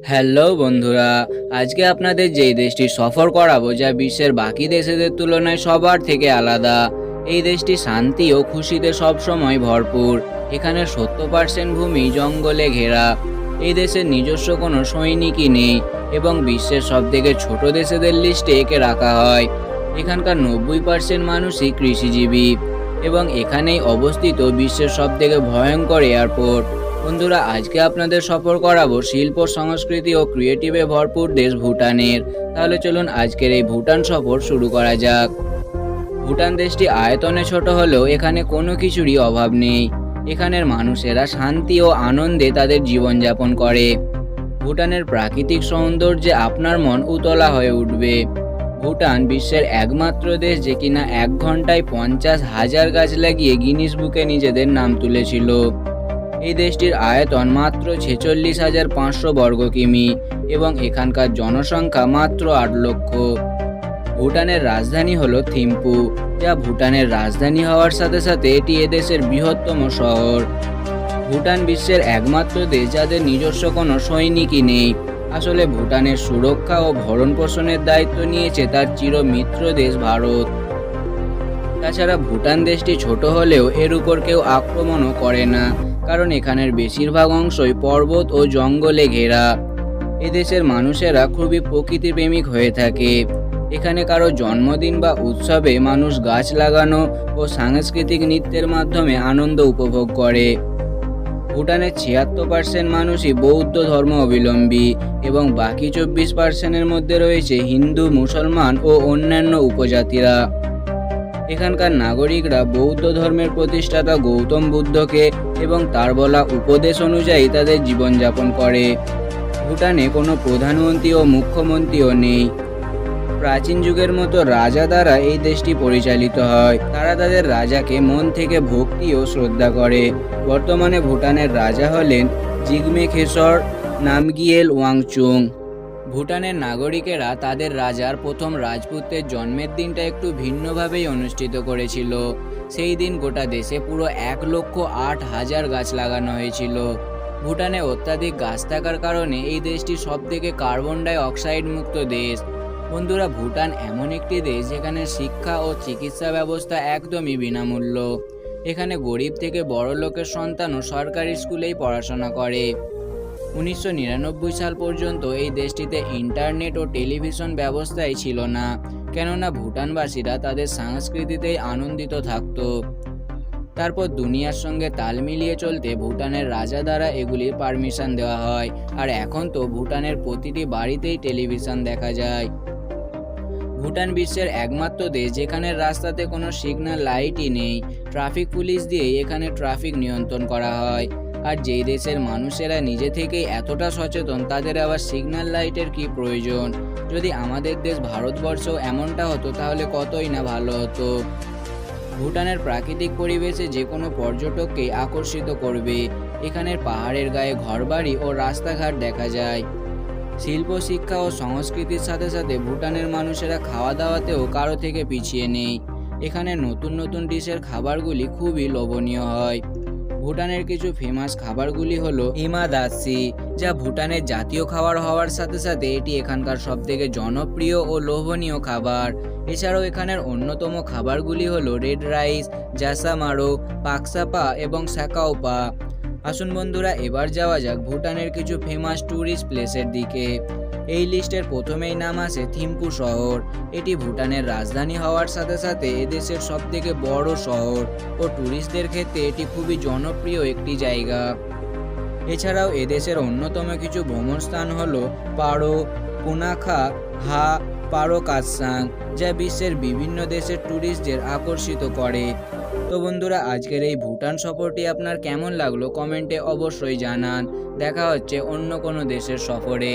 Hello বন্ধুরা, আজকে আপনাদের যেই দেশটি সফর করাবো যা বিশ্বের বাকি দেশেদের তুলনায় সবার থেকে আলাদা। এই দেশটি শান্তি ও খুশিতে সবসময় ভরপুর। এখানে 70% ভূমি জঙ্গলে ঘেরা। এই দেশের নিজস্ব কোনো সৈনিকই নেই এবং বিশ্বের সবথেকে ছোট দেশেদের লিস্টে একে রাখা হয়। এখানকার 90% মানুষই কৃষিজীবী এবং এখানেই অবস্থিত বিশ্বের সবথেকে ভয়ঙ্কর এয়ারপোর্ট। বন্ধুরা, আজকে আপনাদের সফর করাবো শিল্প, সংস্কৃতি ও ক্রিয়েটিভে ভরপুর দেশ ভুটানের। তাহলে চলুন আজকের এই ভুটান সফর শুরু করা যাক। ভুটান দেশটি আয়তনে ছোট হলেও এখানে কোনো কিছুরই অভাব নেই। এখানের মানুষেরা শান্তি ও আনন্দে তাদের জীবনযাপন করে। ভুটানের প্রাকৃতিক সৌন্দর্যে আপনার মন উতলা হয়ে উঠবে। ভুটান বিশ্বের একমাত্র দেশ যে কিনা 1 ঘন্টায় 50,000 গাছ লাগিয়ে গিনিস বুকে নিজেদের নাম তুলেছিল। এই দেশটির আয়তন মাত্র 46,500 বর্গ কিমি এবং এখানকার জনসংখ্যা মাত্র 8 লক্ষ। ভুটানের রাজধানী হলো থিম্পু, যা ভুটানের রাজধানী হওয়ার সাথে সাথে এটি এদেশের বৃহত্তম শহর। ভুটান বিশ্বের একমাত্র দেশ যাদের নিজস্ব কোনো সৈনিকই নেই। আসলে ভুটানের সুরক্ষা ও ভরণ পোষণের দায়িত্ব নিয়েছে তার চিরমিত্র দেশ ভারত। তাছাড়া ভুটান দেশটি ছোট হলেও এর উপর কেউ আক্রমণও করে না, কারণ এখানের বেশিরভাগ অংশই পর্বত ও জঙ্গলে ঘেরা। এদেশের মানুষেরা খুবই প্রকৃতিপ্রেমিক হয়ে থাকে। এখানে কারো জন্মদিন বা উৎসবে মানুষ গাছ লাগানো ও সাংস্কৃতিক নৃত্যের মাধ্যমে আনন্দ উপভোগ করে। ভুটানের 76% মানুষই বৌদ্ধ ধর্ম অবলম্বী এবং বাকি 24%-এর মধ্যে রয়েছে হিন্দু, মুসলমান ও অন্যান্য উপজাতিরা। এখানকার নাগরিকরা বৌদ্ধ ধর্মের প্রতিষ্ঠাতা গৌতম বুদ্ধকে এবং তার বলা উপদেশ অনুযায়ী তাদের জীবনযাপন করে। ভুটানে কোনো প্রধানমন্ত্রী ও মুখ্যমন্ত্রীও নেই। প্রাচীন যুগের মতো রাজা দ্বারা এই দেশটি পরিচালিত হয়। তারা তাদের রাজাকে মন থেকে ভক্তি ও শ্রদ্ধা করে। বর্তমানে ভুটানের রাজা হলেন জিগমে খেসর নামগিয়েল ওয়াংচুং। ভুটানের নাগরিকেরা তাদের রাজার প্রথম রাজপুত্রের জন্মের দিনটা একটু ভিন্নভাবেই অনুষ্ঠিত করেছিল। সেই দিন গোটা দেশে পুরো 1,08,000 গাছ লাগানো হয়েছিল। ভুটানে অত্যাধিক গাছ থাকার কারণে এই দেশটি সবথেকে কার্বন ডাই অক্সাইড মুক্ত দেশ। বন্ধুরা, ভুটান এমন একটি দেশ যেখানে শিক্ষা ও চিকিৎসা ব্যবস্থা একদমই বিনামূল্য। এখানে গরিব থেকে বড় লোকের সন্তানও সরকারি স্কুলেই পড়াশোনা করে। 1999 সাল পর্যন্ত এই দেশটিতে ইন্টারনেট ও টেলিভিশন ব্যবস্থাই ছিল না, কেননা ভুটানবাসীরা তাদের সংস্কৃতিতেই আনন্দিত থাকত। তারপর দুনিয়ার সঙ্গে তাল মিলিয়ে চলতে ভুটানের রাজা দ্বারা এগুলির পারমিশন দেওয়া হয়, আর এখন তো ভুটানের প্রতিটি বাড়িতেই টেলিভিশন দেখা যায়। ভুটান বিশ্বের একমাত্র দেশ যেখানে রাস্তাতে কোনো সিগন্যাল লাইটই নেই। ট্রাফিক পুলিশ দিয়েই এখানে ট্রাফিক নিয়ন্ত্রণ করা হয়। আর যেই দেশের মানুষেরা নিজে থেকেই এতটা সচেতন, তাদের আবার সিগন্যাল লাইটের কি প্রয়োজন? যদি আমাদের দেশ ভারতবর্ষ এমনটা হতো তাহলে কতই না ভালো হতো। ভুটানের প্রাকৃতিক পরিবেশে যে কোনো পর্যটককেই আকর্ষিত করবে। এখানের পাহাড়ের গায়ে ঘরবাড়ি ও রাস্তাঘাট দেখা যায়। শিল্প, শিক্ষা ও সংস্কৃতির সাথে সাথে ভুটানের মানুষেরা খাওয়া দাওয়াতেও কারো থেকে পিছিয়ে নেই। এখানে নতুন নতুন ডিশের খাবারগুলি খুবই লোভনীয় হয়। ভুটানের কিছু ফেমাস খাবারগুলি হলো ইমাদাসি, যা ভুটানের জাতীয় খাবার হওয়ার সাথে সাথে এটি এখানকার সবথেকে জনপ্রিয় ও লোভনীয় খাবার। এছাড়াও এখানের অন্যতম খাবারগুলি হলো রেড রাইস, জাসামারো, পাকসাপা এবং সাকাওপা। আসুন বন্ধুরা, এবার যাওয়া যাক ভুটানের কিছু ফেমাস ট্যুরিস্ট প্লেসের দিকে। এই লিস্টের প্রথমেই নাম আসে থিম্পু শহর। এটি ভুটানের রাজধানী হওয়ার সাথে সাথে এদেশের সবথেকে বড় শহর ও ট্যুরিস্টদের ক্ষেত্রে এটি খুবই জনপ্রিয় একটি জায়গা। এছাড়াও এদেশের অন্যতম কিছু ভ্রমণ স্থান হলো পারো, পুনাখা, হা, পারো কাৎসাং, যা বিশ্বের বিভিন্ন দেশের ট্যুরিস্টদের আকর্ষিত করে। তো বন্ধুরা, আজকের এই ভুটান সফরটি আপনার কেমন লাগলো কমেন্টে অবশ্যই জানান। দেখা হচ্ছে অন্য কোনো দেশের সফরে।